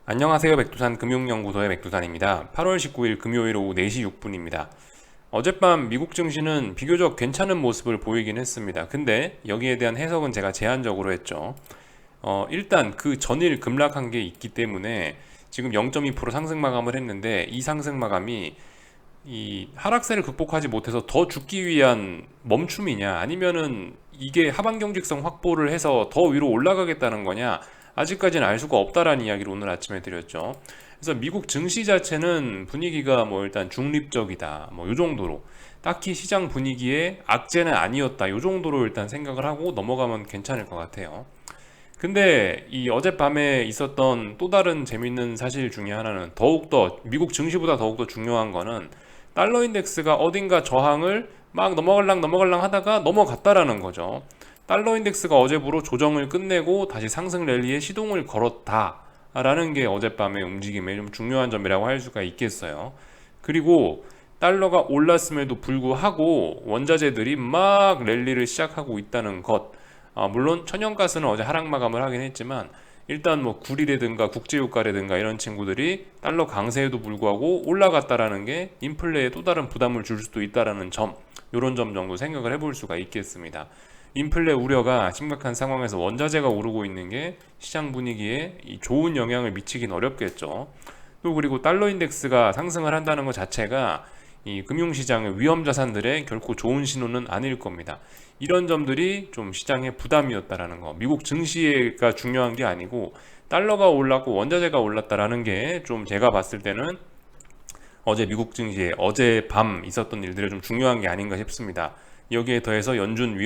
안녕하세요. 백두산 금융연구소의 백두산입니다. 8월 19일 금요일 오후 4시 6분입니다. 어젯밤 미국 증시는 비교적 괜찮은 모습을 보이긴 했습니다. 근데 여기에 대한 해석은 제가 제한적으로 했죠. 일단 그 전일 급락한 게 있기 때문에 지금 0.2% 상승 마감을 했는데 이 상승 마감이 이 하락세를 극복하지 못해서 더 죽기 위한 멈춤이냐 아니면은 이게 하반 경직성 확보를 해서 더 위로 올라가겠다는 거냐 아직까지는 알 수가 없다라는 이야기를 오늘 아침에 드렸죠. 그래서 미국 증시 자체는 분위기가 뭐 일단 중립적이다 뭐 요 정도로 딱히 시장 분위기에 악재는 아니었다 요 정도로 일단 생각을 하고 넘어가면 괜찮을 것 같아요. 근데 이 어젯밤에 있었던 또 다른 재밌는 사실 중에 하나는 더욱더 미국 증시보다 더욱더 중요한 거는 달러 인덱스가 어딘가 저항을 막 넘어갈랑 하다가 넘어갔다라는 거죠. 달러 인덱스가 어제부로 조정을 끝내고 다시 상승 랠리에 시동을 걸었다라는 게 어젯밤의 움직임의 좀 중요한 점이라고 할 수가 있겠어요. 그리고 달러가 올랐음에도 불구하고 원자재들이 막 랠리를 시작하고 있다는 것. 물론 천연가스는 어제 하락 마감을 하긴 했지만 일단 뭐 구리라든가 국제유가라든가 이런 친구들이 달러 강세에도 불구하고 올라갔다라는 게 인플레에 또 다른 부담을 줄 수도 있다라는 점, 이런 점 정도 생각을 해볼 수가 있겠습니다. 인플레 우려가 심각한 상황에서 원자재가 오르고 있는 게 시장 분위기에 좋은 영향을 미치긴 어렵겠죠. 또 그리고 달러 인덱스가 상승을 한다는 것 자체가 이 금융시장의 위험 자산들의 결코 좋은 신호는 아닐 겁니다. 이런 점들이 좀 시장의 부담이었다라는 거. 미국 증시가 중요한 게 아니고 달러가 올랐고 원자재가 올랐다라는 게 좀 제가 봤을 때는 어제 미국 증시에 어젯밤 있었던 일들이 좀 중요한 게 아닌가 싶습니다. 여기에 더해서 연준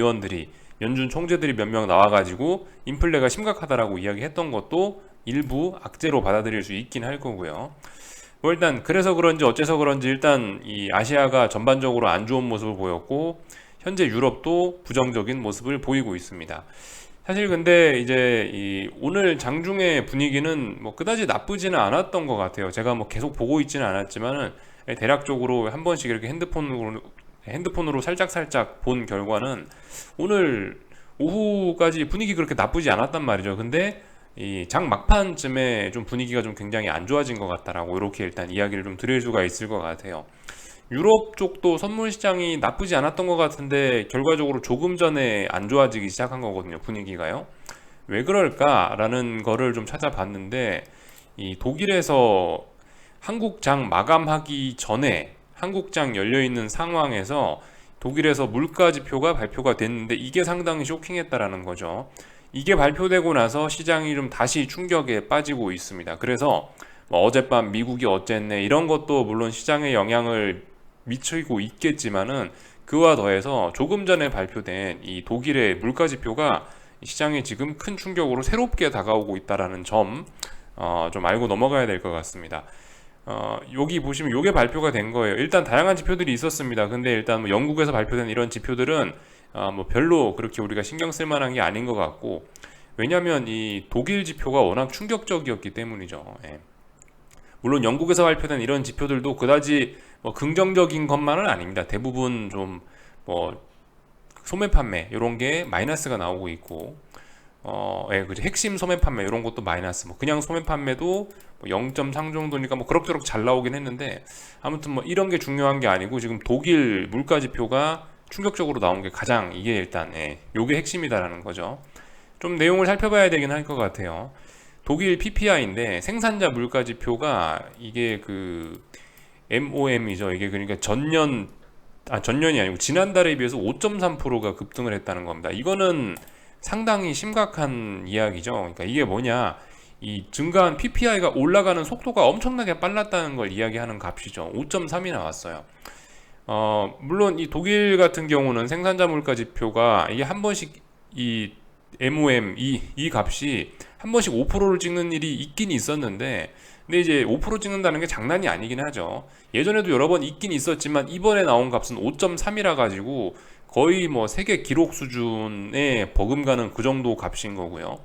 총재들이 몇 명 나와가지고 인플레가 심각하다라고 이야기했던 것도 일부 악재로 받아들일 수 있긴 할 거고요. 뭐 일단 그래서 그런지 어째서 그런지 일단 이 아시아가 전반적으로 안 좋은 모습을 보였고 현재 유럽도 부정적인 모습을 보이고 있습니다. 사실 근데 이제 이 오늘 장중의 분위기는 뭐 그다지 나쁘지는 않았던 것 같아요. 제가 뭐 계속 보고 있지는 않았지만은 대략적으로 한 번씩 이렇게 핸드폰으로 살짝 본 결과는 오늘 오후까지 분위기 그렇게 나쁘지 않았단 말이죠. 근데 이 장 막판쯤에 좀 분위기가 좀 굉장히 안 좋아진 것 같다라고 이렇게 일단 이야기를 좀 드릴 수가 있을 것 같아요. 유럽 쪽도 선물 시장이 나쁘지 않았던 것 같은데 결과적으로 조금 전에 안 좋아지기 시작한 거거든요. 분위기가요. 왜 그럴까라는 거를 좀 찾아봤는데 이 독일에서 한국장 마감하기 전에 한국장 열려 있는 상황에서 독일에서 물가 지표가 발표가 됐는데 이게 상당히 쇼킹했다라는 거죠. 이게 발표되고 나서 시장이 좀 다시 충격에 빠지고 있습니다. 그래서 뭐 어젯밤 미국이 어쨌네 이런 것도 물론 시장에 영향을 미치고 있겠지만은 그와 더해서 조금 전에 발표된 이 독일의 물가 지표가 시장에 지금 큰 충격으로 새롭게 다가오고 있다라는 점, 좀 알고 넘어가야 될 것 같습니다. 여기 보시면 요게 발표가 된 거예요. 일단 다양한 지표들이 있었습니다. 근데 일단 뭐 영국에서 발표된 이런 지표들은 뭐 별로 그렇게 우리가 신경 쓸 만한 게 아닌 것 같고, 왜냐하면 이 독일 지표가 워낙 충격적이었기 때문이죠. 예. 물론 영국에서 발표된 이런 지표들도 그다지 뭐 긍정적인 것만은 아닙니다. 대부분 좀 뭐 소매 판매 이런 게 마이너스가 나오고 있고, 예, 그죠. 핵심 소매 판매 이런 것도 마이너스, 뭐 그냥 소매 판매도 뭐 0.3 정도니까 뭐 그럭저럭 잘 나오긴 했는데 아무튼 뭐 이런 게 중요한 게 아니고 지금 독일 물가 지표가 충격적으로 나온 게 가장 이게 일단 요게 핵심이다라는 거죠. 좀 내용을 살펴봐야 되긴 할 것 같아요. 독일 PPI인데 생산자 물가 지표가 이게 그 MOM이죠. 이게 그러니까 전년이 아니고 지난달에 비해서 5.3%가 급등을 했다는 겁니다. 이거는 상당히 심각한 이야기죠. 그러니까 이게 뭐냐? 이 증가한 PPI가 올라가는 속도가 엄청나게 빨랐다는 걸 이야기하는 값이죠. 5.3이 나왔어요. 물론 이 독일 같은 경우는 생산자 물가 지표가 이게 한 번씩 이 MOM 이 값이 한 번씩 5%를 찍는 일이 있긴 있었는데, 근데 이제 5% 찍는다는 게 장난이 아니긴 하죠. 예전에도 여러 번 있긴 있었지만 이번에 나온 값은 5.3이라 가지고 거의 뭐 세계 기록 수준의 버금가는 그 정도 값인 거고요.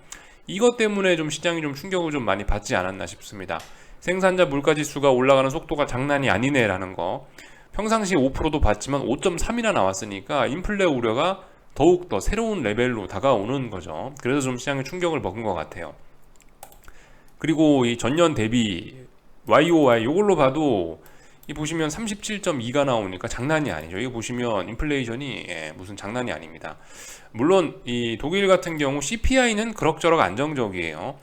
이것 때문에 좀 시장이 좀 충격을 좀 많이 받지 않았나 싶습니다. 생산자 물가 지수가 올라가는 속도가 장난이 아니네라는 거. 평상시 5%도 봤지만 5.3이나 나왔으니까 인플레 우려가 더욱더 새로운 레벨로 다가오는 거죠. 그래서 좀 시장에 충격을 먹은 것 같아요. 그리고 이 전년 대비 YOY 요걸로 봐도 이 보시면 37.2가 나오니까 장난이 아니죠. 이거 보시면 인플레이션이 무슨 장난이 아닙니다. 물론 이 독일 같은 경우 CPI는 그럭저럭 안정적이에요.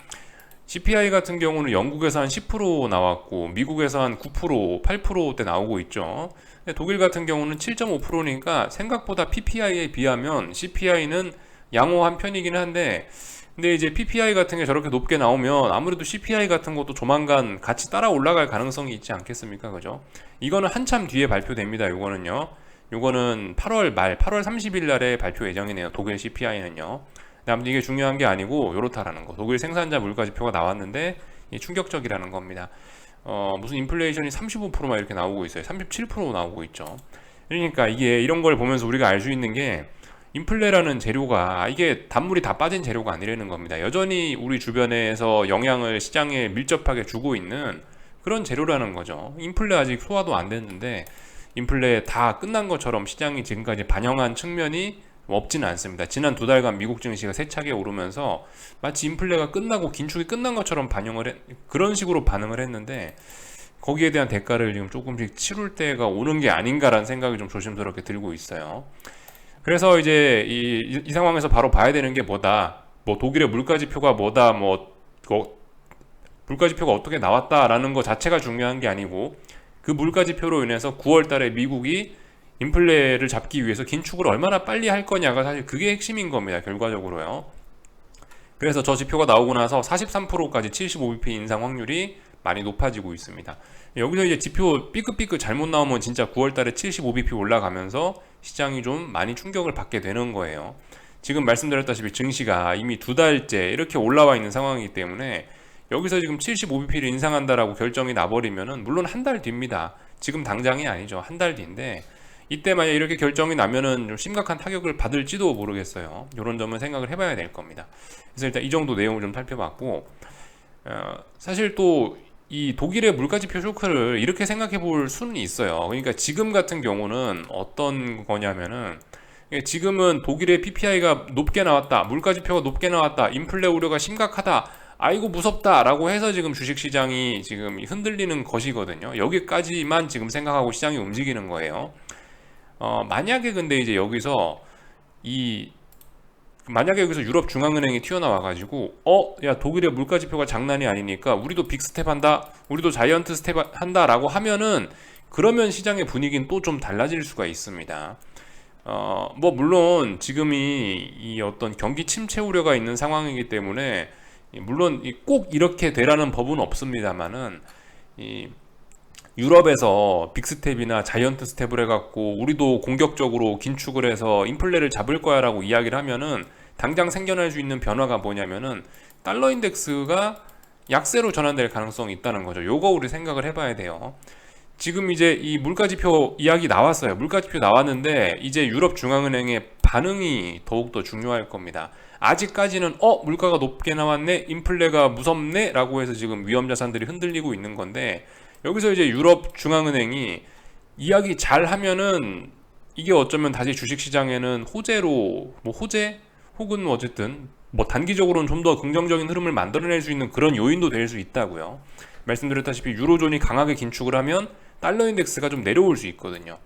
CPI 같은 경우는 영국에서 한 10% 나왔고 미국에서 한 9%, 8%대 나오고 있죠. 근데 독일 같은 경우는 7.5%니까 생각보다 PPI에 비하면 CPI는 양호한 편이긴 한데, 근데 이제 PPI 같은 게 저렇게 높게 나오면 아무래도 CPI 같은 것도 조만간 같이 따라 올라갈 가능성이 있지 않겠습니까? 그죠? 이거는 한참 뒤에 발표됩니다. 요거는 8월 말, 8월 30일 날에 발표 예정이네요. 독일 CPI는요. 아무튼 이게 중요한 게 아니고 요렇다라는 거. 독일 생산자 물가지표가 나왔는데 충격적이라는 겁니다. 무슨 인플레이션이 35%막 이렇게 나오고 있어요. 37% 나오고 있죠. 그러니까 이게 이런 걸 보면서 우리가 알 수 있는 게 인플레라는 재료가 이게 단물이 다 빠진 재료가 아니라는 겁니다. 여전히 우리 주변에서 영향을 시장에 밀접하게 주고 있는 그런 재료라는 거죠. 인플레 아직 소화도 안 됐는데 인플레 다 끝난 것처럼 시장이 지금까지 반영한 측면이 없지는 않습니다. 지난 두 달간 미국 증시가 세차게 오르면서 마치 인플레가 끝나고 긴축이 끝난 것처럼 그런 식으로 반응을 했는데 거기에 대한 대가를 지금 조금씩 치룰 때가 오는 게 아닌가라는 생각이 좀 조심스럽게 들고 있어요. 그래서 이제 이 상황에서 바로 봐야 되는 게 뭐다. 뭐 독일의 물가지표가 뭐다. 물가지표가 어떻게 나왔다라는 거 자체가 중요한 게 아니고 그 물가지표로 인해서 9월 달에 미국이 인플레를 잡기 위해서 긴축을 얼마나 빨리 할 거냐가 사실 그게 핵심인 겁니다. 결과적으로요. 그래서 저 지표가 나오고 나서 43%까지 75bp 인상 확률이 많이 높아지고 있습니다. 여기서 이제 지표 삐끗삐끗 잘못 나오면 진짜 9월 달에 75bp 올라가면서 시장이 좀 많이 충격을 받게 되는 거예요. 지금 말씀드렸다시피 증시가 이미 두 달째 이렇게 올라와 있는 상황이기 때문에 여기서 지금 75bp를 인상한다라고 결정이 나버리면은 물론 한 달 뒤입니다. 지금 당장이 아니죠. 한 달 뒤인데 이때 만약 이렇게 결정이 나면은 좀 심각한 타격을 받을지도 모르겠어요. 이런 점은 생각을 해봐야 될 겁니다. 그래서 일단 이 정도 내용을 좀 살펴봤고, 사실 또 이 독일의 물가지표 쇼크를 이렇게 생각해 볼 수는 있어요. 그러니까 지금 같은 경우는 어떤 거냐면은 지금은 독일의 PPI가 높게 나왔다, 물가지표가 높게 나왔다, 인플레 우려가 심각하다, 아이고 무섭다 라고 해서 지금 주식시장이 지금 흔들리는 것이거든요. 여기까지만 지금 생각하고 시장이 움직이는 거예요. 만약에 근데 이제 만약에 여기서 유럽 중앙은행이 튀어나와가지고 야 독일의 물가지표가 장난이 아니니까 우리도 빅스텝 한다, 우리도 자이언트 스텝 한다라고 하면은 그러면 시장의 분위기는 또 좀 달라질 수가 있습니다. 뭐 물론 지금이 이 어떤 경기 침체 우려가 있는 상황이기 때문에 물론 꼭 이렇게 되라는 법은 없습니다만은 이 유럽에서 빅스텝이나 자이언트 스텝을 해갖고 우리도 공격적으로 긴축을 해서 인플레를 잡을 거야 라고 이야기를 하면은 당장 생겨날 수 있는 변화가 뭐냐면은 달러 인덱스가 약세로 전환될 가능성이 있다는 거죠. 요거 우리 생각을 해봐야 돼요. 지금 이제 이 물가지표 이야기 나왔어요. 물가지표 나왔는데 이제 유럽 중앙은행의 반응이 더욱더 중요할 겁니다. 아직까지는 물가가 높게 나왔네, 인플레가 무섭네 라고 해서 지금 위험자산들이 흔들리고 있는 건데 여기서 이제 유럽 중앙은행이 이야기 잘 하면은 이게 어쩌면 다시 주식시장에는 호재 혹은 어쨌든 단기적으로는 좀 더 긍정적인 흐름을 만들어낼 수 있는 그런 요인도 될 수 있다고요. 말씀드렸다시피 유로존이 강하게 긴축을 하면 달러 인덱스가 좀 내려올 수 있거든요.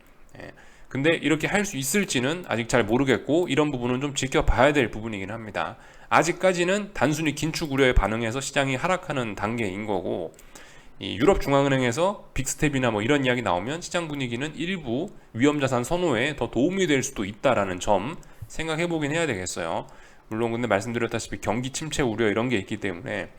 근데 이렇게 할 수 있을지는 아직 잘 모르겠고 이런 부분은 좀 지켜봐야 될 부분이긴 합니다. 아직까지는 단순히 긴축 우려에 반응해서 시장이 하락하는 단계인 거고 이 유럽 중앙은행에서 빅스텝이나 뭐 이런 이야기 나오면 시장 분위기는 일부 위험자산 선호에 더 도움이 될 수도 있다라는 점 생각해 보긴 해야 되겠어요. 물론 근데 말씀드렸다시피 경기 침체 우려 이런 게 있기 때문에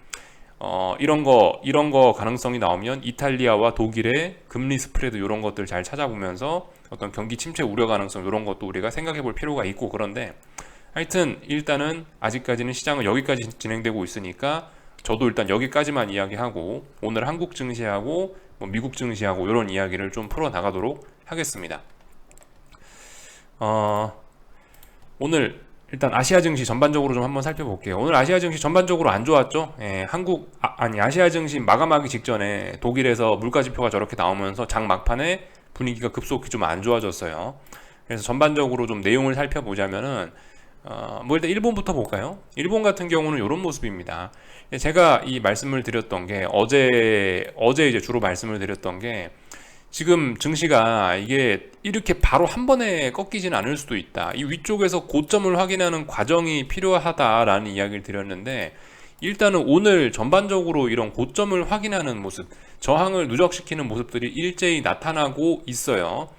이런 거 가능성이 나오면 이탈리아와 독일의 금리 스프레드 이런 것들 잘 찾아보면서 어떤 경기 침체 우려 가능성 이런 것도 우리가 생각해 볼 필요가 있고 그런데 하여튼 일단은 아직까지는 시장은 여기까지 진행되고 있으니까 저도 일단 여기까지만 이야기하고 오늘 한국 증시하고 뭐 미국 증시하고 이런 이야기를 좀 풀어 나가도록 하겠습니다. 오늘 일단 아시아 증시 전반적으로 좀 한번 살펴볼게요. 오늘 아시아 증시 전반적으로 안 좋았죠? 아시아 증시 마감하기 직전에 독일에서 물가지표가 저렇게 나오면서 장 막판에 분위기가 급속히 좀 안 좋아졌어요. 그래서 전반적으로 좀 내용을 살펴보자면은 뭐 일단 일본부터 볼까요? 일본 같은 경우는 이런 모습입니다. 제가 이 말씀을 드렸던 게 어제 이제 주로 말씀을 드렸던 게 지금 증시가 이게 이렇게 바로 한 번에 꺾이진 않을 수도 있다. 이 위쪽에서 고점을 확인하는 과정이 필요하다라는 이야기를 드렸는데 일단은 오늘 전반적으로 이런 고점을 확인하는 모습, 저항을 누적시키는 모습들이 일제히 나타나고 있어요.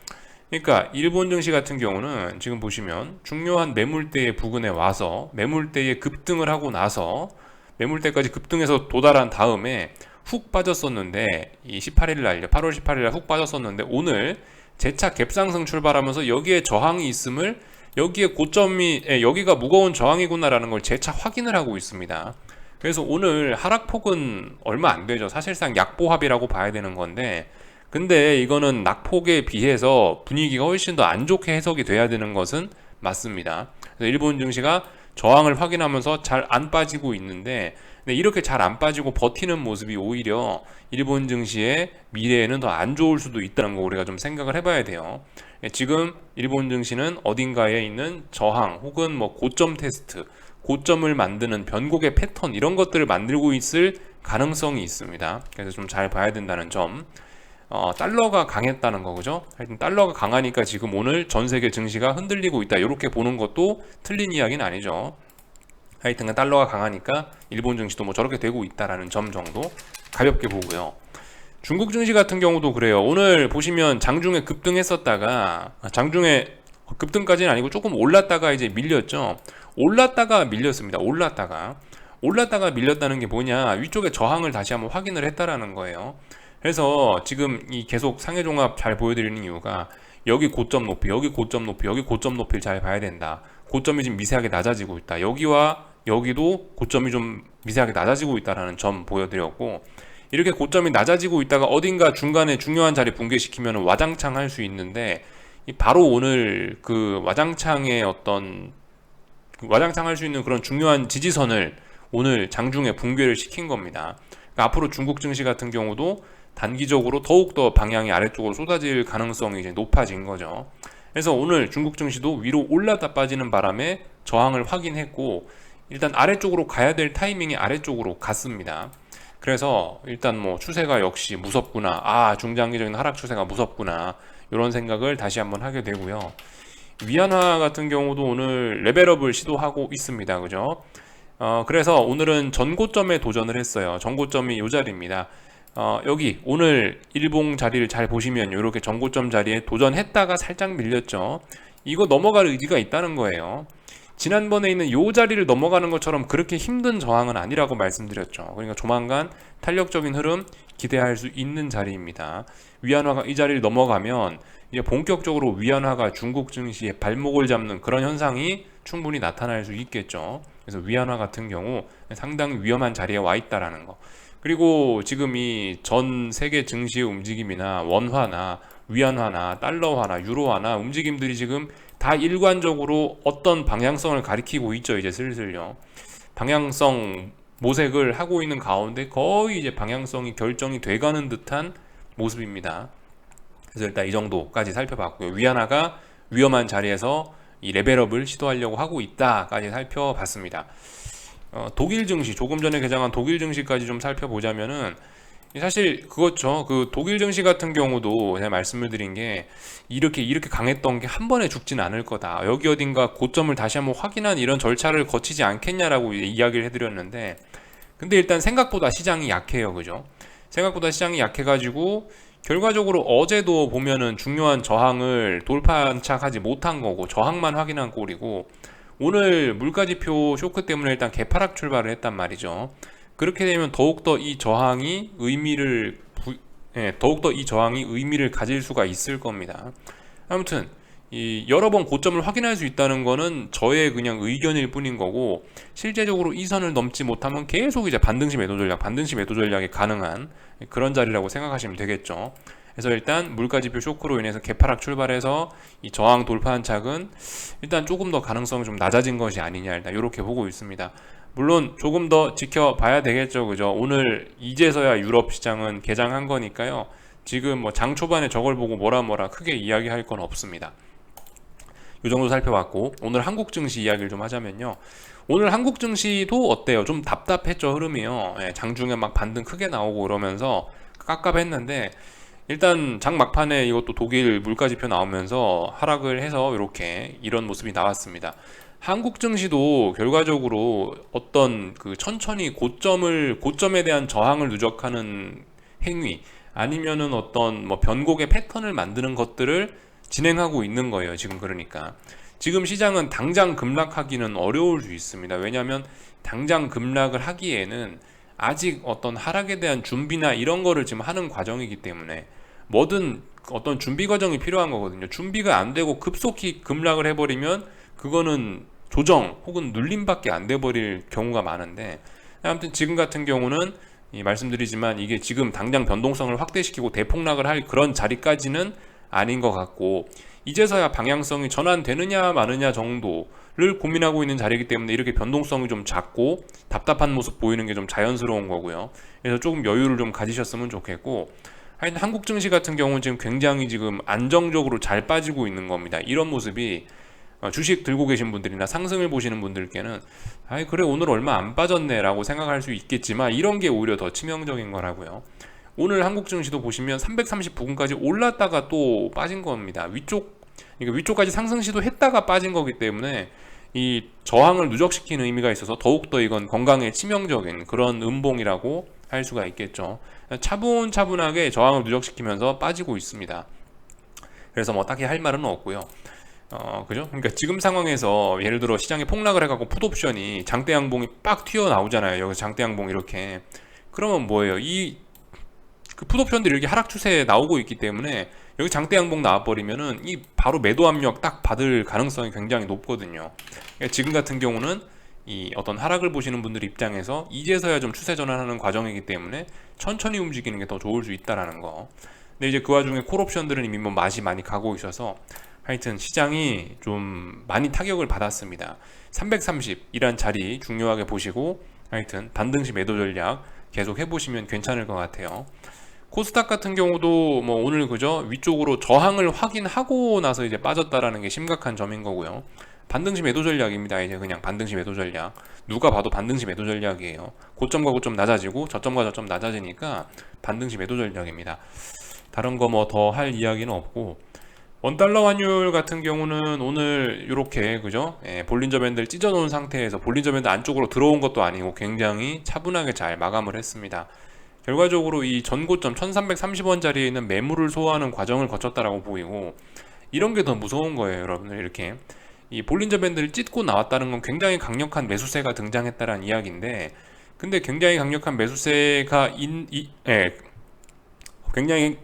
그러니까 일본 증시 같은 경우는 지금 보시면 중요한 매물대의 부근에 와서 매물대에 급등을 하고 나서 매물대까지 급등해서 도달한 다음에 훅 빠졌었는데 이 18일 날요. 8월 18일 날 훅 빠졌었는데 오늘 재차 갭상승 출발하면서 여기에 저항이 있음을 여기에 고점이 여기가 무거운 저항이구나라는 걸 재차 확인을 하고 있습니다. 그래서 오늘 하락폭은 얼마 안 되죠. 사실상 약보합이라고 봐야 되는 건데 근데 이거는 낙폭에 비해서 분위기가 훨씬 더 안 좋게 해석이 돼야 되는 것은 맞습니다. 그래서 일본 증시가 저항을 확인하면서 잘 안 빠지고 있는데 이렇게 잘 안 빠지고 버티는 모습이 오히려 일본 증시의 미래에는 더 안 좋을 수도 있다는 거 우리가 좀 생각을 해봐야 돼요. 지금 일본 증시는 어딘가에 있는 저항 혹은 뭐 고점 테스트, 고점을 만드는 변곡의 패턴 이런 것들을 만들고 있을 가능성이 있습니다. 그래서 좀 잘 봐야 된다는 점. 달러가 강했다는 거 그죠? 하여튼 달러가 강하니까 지금 오늘 전 세계 증시가 흔들리고 있다 이렇게 보는 것도 틀린 이야기는 아니죠. 하여튼 달러가 강하니까 일본 증시도 뭐 저렇게 되고 있다라는 점 정도 가볍게 보고요. 중국 증시 같은 경우도 그래요. 오늘 보시면 장중에 급등했었다가 장중에 급등까지는 아니고 조금 올랐다가 이제 밀렸죠. 올랐다가 밀렸습니다. 올랐다가 밀렸다는 게 뭐냐? 위쪽에 저항을 다시 한번 확인을 했다라는 거예요. 그래서 지금 이 계속 상해종합 잘 보여드리는 이유가 여기 고점 높이, 여기 고점 높이, 여기 고점 높이를 잘 봐야 된다. 고점이 지금 미세하게 낮아지고 있다. 여기와 여기도 고점이 좀 미세하게 낮아지고 있다라는 점 보여드렸고 이렇게 고점이 낮아지고 있다가 어딘가 중간에 중요한 자리 붕괴시키면 와장창 할 수 있는데 바로 오늘 그 와장창의 어떤 와장창 할 수 있는 그런 중요한 지지선을 오늘 장중에 붕괴를 시킨 겁니다. 그러니까 앞으로 중국 증시 같은 경우도 단기적으로 더욱더 방향이 아래쪽으로 쏟아질 가능성이 이제 높아진 거죠. 그래서 오늘 중국 증시도 위로 올랐다 빠지는 바람에 저항을 확인했고 일단 아래쪽으로 가야 될 타이밍이 아래쪽으로 갔습니다. 그래서 일단 뭐 추세가 역시 무섭구나. 중장기적인 하락 추세가 무섭구나. 이런 생각을 다시 한번 하게 되고요. 위안화 같은 경우도 오늘 레벨업을 시도하고 있습니다. 그죠? 그래서 오늘은 전고점에 도전을 했어요. 전고점이 이 자리입니다. 여기 오늘 일봉 자리를 잘 보시면 이렇게 전고점 자리에 도전했다가 살짝 밀렸죠. 이거 넘어갈 의지가 있다는 거예요. 지난번에 있는 이 자리를 넘어가는 것처럼 그렇게 힘든 저항은 아니라고 말씀드렸죠. 그러니까 조만간 탄력적인 흐름 기대할 수 있는 자리입니다. 위안화가 이 자리를 넘어가면 이제 본격적으로 위안화가 중국 증시의 발목을 잡는 그런 현상이 충분히 나타날 수 있겠죠. 그래서 위안화 같은 경우 상당히 위험한 자리에 와 있다라는 거. 그리고 지금 이 전 세계 증시의 움직임이나 원화나 위안화나 달러화나 유로화나 움직임들이 지금 다 일관적으로 어떤 방향성을 가리키고 있죠. 이제 슬슬요. 방향성 모색을 하고 있는 가운데 거의 이제 방향성이 결정이 돼가는 듯한 모습입니다. 그래서 일단 이 정도까지 살펴봤고요. 위안화가 위험한 자리에서 이 레벨업을 시도하려고 하고 있다까지 살펴봤습니다. 독일 증시, 조금 전에 개장한 독일 증시까지 좀 살펴보자면은 사실 그렇죠. 그 독일 증시 같은 경우도 제가 말씀을 드린 게 이렇게 강했던 게 한 번에 죽지는 않을 거다. 여기 어딘가 고점을 다시 한번 확인한 이런 절차를 거치지 않겠냐라고 이야기를 해드렸는데 근데 일단 생각보다 시장이 약해요. 그죠? 생각보다 시장이 약해가지고 결과적으로 어제도 보면은 중요한 저항을 돌파안착하지 못한 거고 저항만 확인한 꼴이고 오늘 물가지표 쇼크 때문에 일단 개파락 출발을 했단 말이죠. 그렇게 되면 더욱더 이 저항이 의미를 가질 수가 있을 겁니다. 아무튼 여러 번 고점을 확인할 수 있다는 거는 저의 그냥 의견일 뿐인 거고 실제적으로 이 선을 넘지 못하면 계속 이제 반등시 매도 전략이 가능한 그런 자리라고 생각하시면 되겠죠. 그래서 일단 물가지표 쇼크로 인해서 개파락 출발해서 이 저항 돌파한 착은 일단 조금 더 가능성이 좀 낮아진 것이 아니냐 일단 이렇게 보고 있습니다. 물론 조금 더 지켜봐야 되겠죠. 그죠? 오늘 이제서야 유럽 시장은 개장한 거니까요. 지금 뭐 장 초반에 저걸 보고 뭐라 크게 이야기할 건 없습니다. 이 정도 살펴봤고, 오늘 한국 증시 이야기를 좀 하자면요. 오늘 한국 증시도 어때요? 좀 답답했죠, 흐름이요. 예, 장중에 막 반등 크게 나오고 그러면서 깝깝했는데, 일단 장 막판에 이것도 독일 물가지표 나오면서 하락을 해서 이렇게 이런 모습이 나왔습니다. 한국 증시도 결과적으로 어떤 그 천천히 고점에 대한 저항을 누적하는 행위, 아니면은 어떤 뭐 변곡의 패턴을 만드는 것들을 진행하고 있는 거예요, 지금. 그러니까 지금 시장은 당장 급락하기는 어려울 수 있습니다. 왜냐하면 당장 급락을 하기에는 아직 어떤 하락에 대한 준비나 이런 거를 지금 하는 과정이기 때문에, 뭐든 어떤 준비 과정이 필요한 거거든요. 준비가 안 되고 급속히 급락을 해버리면 그거는 조정 혹은 눌림밖에 안 돼 버릴 경우가 많은데, 아무튼 지금 같은 경우는 말씀드리지만 이게 지금 당장 변동성을 확대시키고 대폭락을 할 그런 자리까지는 아닌 것 같고, 이제서야 방향성이 전환되느냐 마느냐 정도를 고민하고 있는 자리이기 때문에 이렇게 변동성이 좀 작고 답답한 모습 보이는 게 좀 자연스러운 거고요. 그래서 조금 여유를 좀 가지셨으면 좋겠고, 하여튼 한국 증시 같은 경우는 지금 굉장히 지금 안정적으로 잘 빠지고 있는 겁니다. 이런 모습이 주식 들고 계신 분들이나 상승을 보시는 분들께는 아이 그래 오늘 얼마 안 빠졌네 라고 생각할 수 있겠지만, 이런 게 오히려 더 치명적인 거라고요. 오늘 한국 증시도 보시면 330 부근까지 올랐다가 또 빠진 겁니다. 그러니까 위쪽까지 상승 시도했다가 빠진 거기 때문에 이 저항을 누적시키는 의미가 있어서 더욱더 이건 건강에 치명적인 그런 음봉이라고 할 수가 있겠죠. 차분차분하게 저항을 누적시키면서 빠지고 있습니다. 그래서 뭐 딱히 할 말은 없고요. 그죠? 그러니까 지금 상황에서 예를 들어 시장이 폭락을 해갖고 풋옵션이 장대 양봉이 빡 튀어나오잖아요. 여기서 장대 양봉 이렇게. 그러면 뭐예요? 그 풋옵션들이 이렇게 하락 추세에 나오고 있기 때문에 여기 장대 양봉 나와버리면은 이 바로 매도 압력 딱 받을 가능성이 굉장히 높거든요. 그러니까 지금 같은 경우는 이 어떤 하락을 보시는 분들 입장에서 이제서야 좀 추세 전환하는 과정이기 때문에 천천히 움직이는 게 더 좋을 수 있다라는 거. 근데 이제 그 와중에 콜옵션들은 이미 뭐 맛이 많이 가고 있어서 하여튼 시장이 좀 많이 타격을 받았습니다. 330이란 자리 중요하게 보시고, 하여튼 반등시 매도 전략 계속 해보시면 괜찮을 것 같아요. 코스닥 같은 경우도 뭐 오늘 그죠, 위쪽으로 저항을 확인하고 나서 이제 빠졌다라는 게 심각한 점인 거고요. 반등시 매도 전략입니다. 이제 그냥 반등시 매도 전략. 누가 봐도 반등시 매도 전략이에요. 고점과 고점 낮아지고 저점과 저점 낮아지니까 반등시 매도 전략입니다. 다른 거 뭐 더 할 이야기는 없고, 원달러 환율 같은 경우는 오늘 이렇게 그죠? 볼린저 밴드를 찢어 놓은 상태에서 볼린저 밴드 안쪽으로 들어온 것도 아니고 굉장히 차분하게 잘 마감을 했습니다. 결과적으로 이 전고점 1330원 자리에 있는 매물을 소화하는 과정을 거쳤다라고 보이고, 이런 게 더 무서운 거예요, 여러분들. 이렇게 이 볼린저 밴드를 찢고 나왔다는 건 굉장히 강력한 매수세가 등장했다라는 이야기인데, 근데 굉장히 강력한 매수세가 굉장히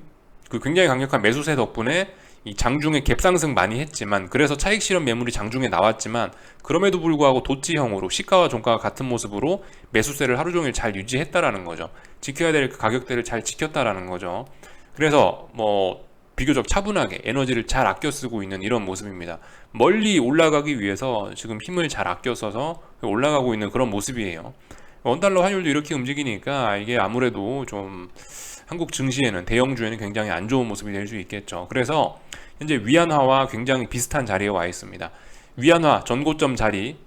강력한 매수세 덕분에 이 장중에 갭상승 많이 했지만, 그래서 차익 실현 매물이 장중에 나왔지만, 그럼에도 불구하고 도치형으로 시가와 종가가 같은 모습으로 매수세를 하루 종일 잘 유지했다라는 거죠. 지켜야 될 그 가격대를 잘 지켰다라는 거죠. 그래서 뭐 비교적 차분하게 에너지를 잘 아껴 쓰고 있는 이런 모습입니다. 멀리 올라가기 위해서 지금 힘을 잘 아껴 써서 올라가고 있는 그런 모습이에요. 원달러 환율도 이렇게 움직이니까 이게 아무래도 좀 한국 증시에는, 대형주에는 굉장히 안 좋은 모습이 될 수 있겠죠. 그래서 현재 위안화와 굉장히 비슷한 자리에 와 있습니다. 위안화 전고점 자리,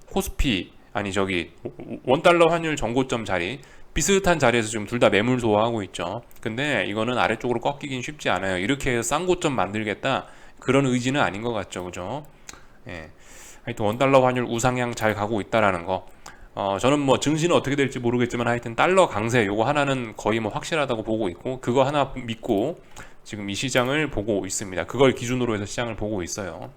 원달러 환율 전고점 자리 비슷한 자리에서 지금 둘 다 매물 소화하고 있죠. 근데 이거는 아래쪽으로 꺾이긴 쉽지 않아요. 이렇게 해서 싼 고점 만들겠다 그런 의지는 아닌 것 같죠, 그죠? 예. 하여튼 원달러 환율 우상향 잘 가고 있다라는 거. 저는 뭐 증시는 어떻게 될지 모르겠지만 하여튼 달러 강세 요거 하나는 거의 뭐 확실하다고 보고 있고, 그거 하나 믿고 지금 이 시장을 보고 있습니다. 그걸 기준으로 해서 시장을 보고 있어요.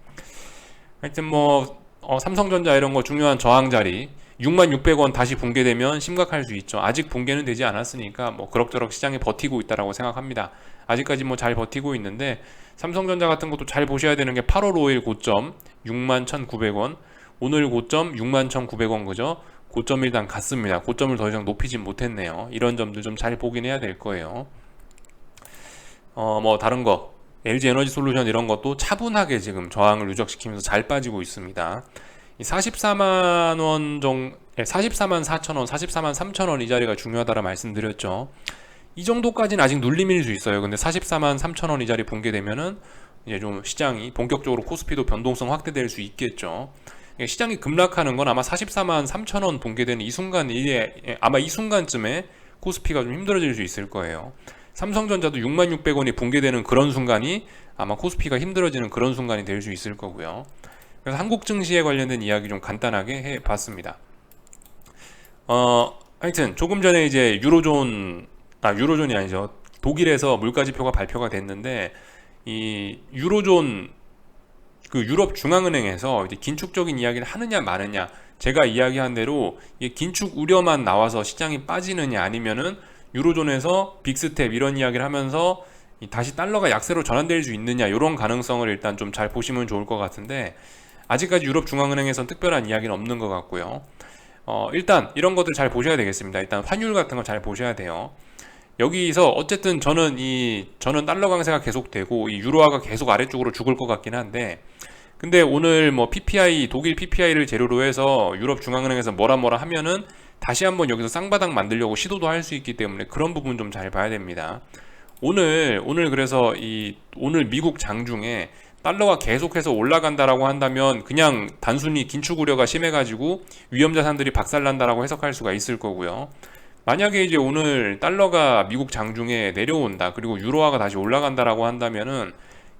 하여튼 뭐 삼성전자 이런 거 중요한 저항 자리 66,600원 다시 붕괴되면 심각할 수 있죠. 아직 붕괴는 되지 않았으니까 뭐 그럭저럭 시장이 버티고 있다라고 생각합니다. 아직까지 뭐 잘 버티고 있는데, 삼성전자 같은 것도 잘 보셔야 되는 게 8월 5일 고점 61,900원, 오늘 고점 61,900원, 그죠? 고점 일단 갔습니다. 고점을 더 이상 높이진 못했네요. 이런 점들 좀 잘 보긴 해야 될 거예요. 뭐 다른 거 LG 에너지 솔루션 이런 것도 차분하게 지금 저항을 누적시키면서 잘 빠지고 있습니다. 44만 원 정도, 44만 4천 원, 44만 3천 원 이 자리가 중요하다라 말씀드렸죠. 이 정도까지는 아직 눌림일 수 있어요. 근데 44만 3천 원 이 자리 붕괴되면은 이제 좀 시장이 본격적으로 코스피도 변동성 확대될 수 있겠죠. 시장이 급락하는 건 아마 44만 3천 원 붕괴되는 이 순간, 아마 이 순간쯤에 코스피가 좀 힘들어질 수 있을 거예요. 삼성전자도 6만 600원이 붕괴되는 그런 순간이 아마 코스피가 힘들어지는 그런 순간이 될 수 있을 거고요. 그래서 한국 증시에 관련된 이야기 좀 간단하게 해봤습니다. 하여튼 조금 전에 이제 유로존이 아니죠. 독일에서 물가지표가 발표가 됐는데 이 유로존 그 유럽 중앙은행에서 이제 긴축적인 이야기를 하느냐 마느냐, 제가 이야기한 대로 이게 긴축 우려만 나와서 시장이 빠지느냐, 아니면은 유로존에서 빅스텝 이런 이야기를 하면서 다시 달러가 약세로 전환될 수 있느냐, 이런 가능성을 일단 좀 잘 보시면 좋을 것 같은데, 아직까지 유럽 중앙은행에서는 특별한 이야기는 없는 것 같고요. 일단 이런 것들 잘 보셔야 되겠습니다. 일단 환율 같은 거 잘 보셔야 돼요. 여기서 어쨌든 저는 달러 강세가 계속되고 이 유로화가 계속 아래쪽으로 죽을 것 같긴 한데, 근데 오늘 뭐 PPI, 독일 PPI를 재료로 해서 유럽 중앙은행에서 뭐라 하면은 다시 한번 여기서 쌍바닥 만들려고 시도도 할 수 있기 때문에 그런 부분 좀 잘 봐야 됩니다. 오늘 그래서 오늘 미국 장중에 달러가 계속해서 올라간다라고 한다면 그냥 단순히 긴축 우려가 심해가지고 위험자산들이 박살난다라고 해석할 수가 있을 거고요. 만약에 이제 오늘 달러가 미국 장중에 내려온다, 그리고 유로화가 다시 올라간다라고 한다면은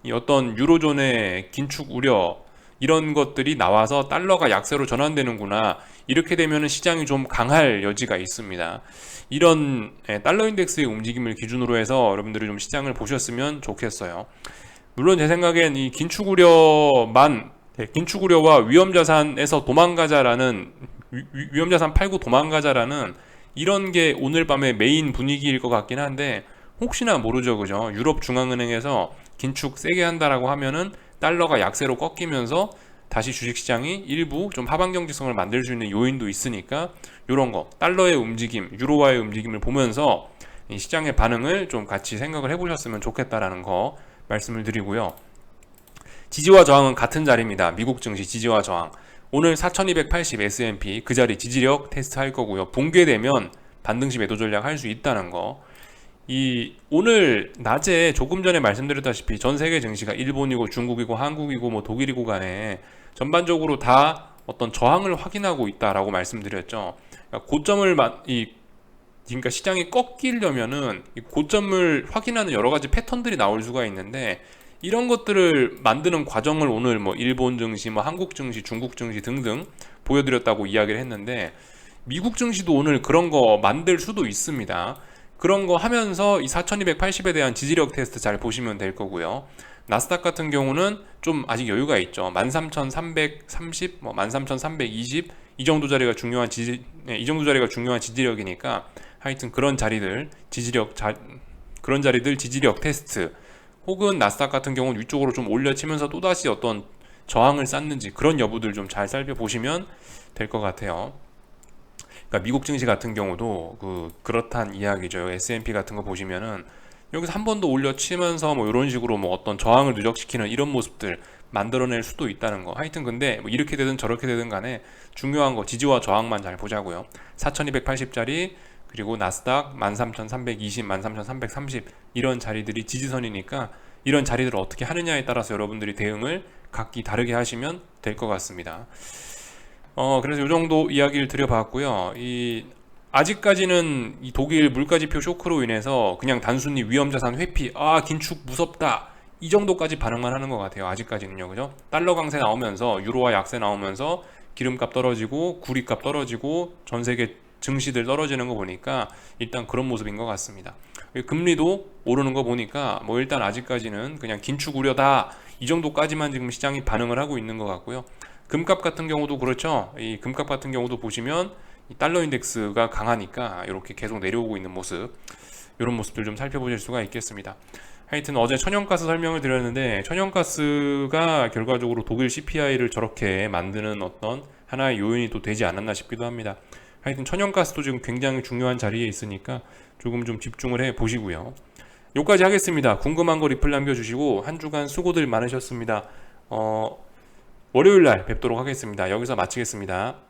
이 어떤 유로존의 긴축 우려 이런 것들이 나와서 달러가 약세로 전환되는구나, 이렇게 되면은 시장이 좀 강할 여지가 있습니다. 이런 달러 인덱스의 움직임을 기준으로 해서 여러분들이 좀 시장을 보셨으면 좋겠어요. 물론 제 생각엔 이 긴축 우려와 위험자산에서 도망가자라는, 위험자산 팔고 도망가자라는 이런 게 오늘 밤에 메인 분위기일 것 같긴 한데, 혹시나 모르죠, 그죠? 유럽 중앙은행에서 긴축 세게 한다라고 하면은 달러가 약세로 꺾이면서 다시 주식시장이 일부 좀 하방 경직성을 만들 수 있는 요인도 있으니까, 이런 거 달러의 움직임, 유로화의 움직임을 보면서 이 시장의 반응을 좀 같이 생각을 해보셨으면 좋겠다라는 거 말씀을 드리고요. 지지와 저항은 같은 자리입니다. 미국 증시 지지와 저항. 오늘 4280 S&P 그 자리 지지력 테스트 할 거고요. 붕괴되면 반등시 매도 전략 할 수 있다는 거. 오늘 낮에 조금 전에 말씀드렸다시피 전 세계 증시가 일본이고 중국이고 한국이고 뭐 독일이고 간에 전반적으로 다 어떤 저항을 확인하고 있다라고 말씀드렸죠. 그러니까 시장이 꺾이려면은 고점을 확인하는 여러 가지 패턴들이 나올 수가 있는데, 이런 것들을 만드는 과정을 오늘 뭐 일본 증시, 뭐 한국 증시, 중국 증시 등등 보여드렸다고 이야기를 했는데, 미국 증시도 오늘 그런 거 만들 수도 있습니다. 그런 거 하면서 이 4280에 대한 지지력 테스트 잘 보시면 될 거고요. 나스닥 같은 경우는 좀 아직 여유가 있죠. 13,330, 뭐 13,320 이 정도 자리가 중요한 지지력이니까, 하여튼 그런 자리들 지지력 테스트, 혹은 나스닥 같은 경우는 위쪽으로 좀 올려치면서 또다시 어떤 저항을 쌓는지, 그런 여부들 좀 잘 살펴보시면 될 것 같아요. 그러니까 미국 증시 같은 경우도 그렇단 이야기죠. S&P 같은 거 보시면은 여기서 한 번 더 올려치면서 뭐 이런 식으로 뭐 어떤 저항을 누적시키는 이런 모습들 만들어낼 수도 있다는 거. 하여튼 근데 뭐 이렇게 되든 저렇게 되든 간에 중요한 거 지지와 저항만 잘 보자고요. 4280짜리, 그리고 나스닥 13320, 13330 이런 자리들이 지지선이니까, 이런 자리들을 어떻게 하느냐에 따라서 여러분들이 대응을 각기 다르게 하시면 될 것 같습니다. 그래서 이 정도 이야기를 드려봤고요. 아직까지는 이 독일 물가지표 쇼크로 인해서 그냥 단순히 위험자산 회피, 긴축 무섭다, 이 정도까지 반응만 하는 것 같아요. 아직까지는요, 그죠? 달러 강세 나오면서 유로화 약세 나오면서 기름값 떨어지고 구리값 떨어지고 전 세계 증시들 떨어지는 거 보니까 일단 그런 모습인 것 같습니다. 금리도 오르는 거 보니까 뭐 일단 아직까지는 그냥 긴축 우려다, 이 정도까지만 지금 시장이 반응을 하고 있는 것 같고요. 금값 같은 경우도 그렇죠. 이 금값 같은 경우도 보시면 이 달러 인덱스가 강하니까 이렇게 계속 내려오고 있는 모습, 이런 모습들 좀 살펴보실 수가 있겠습니다. 하여튼 어제 천연가스 설명을 드렸는데, 천연가스가 결과적으로 독일 CPI를 저렇게 만드는 어떤 하나의 요인이 또 되지 않았나 싶기도 합니다. 하여튼 천연가스도 지금 굉장히 중요한 자리에 있으니까 조금 좀 집중을 해 보시고요. 여기까지 하겠습니다. 궁금한 거 리플 남겨주시고, 한 주간 수고들 많으셨습니다. 월요일날 뵙도록 하겠습니다. 여기서 마치겠습니다.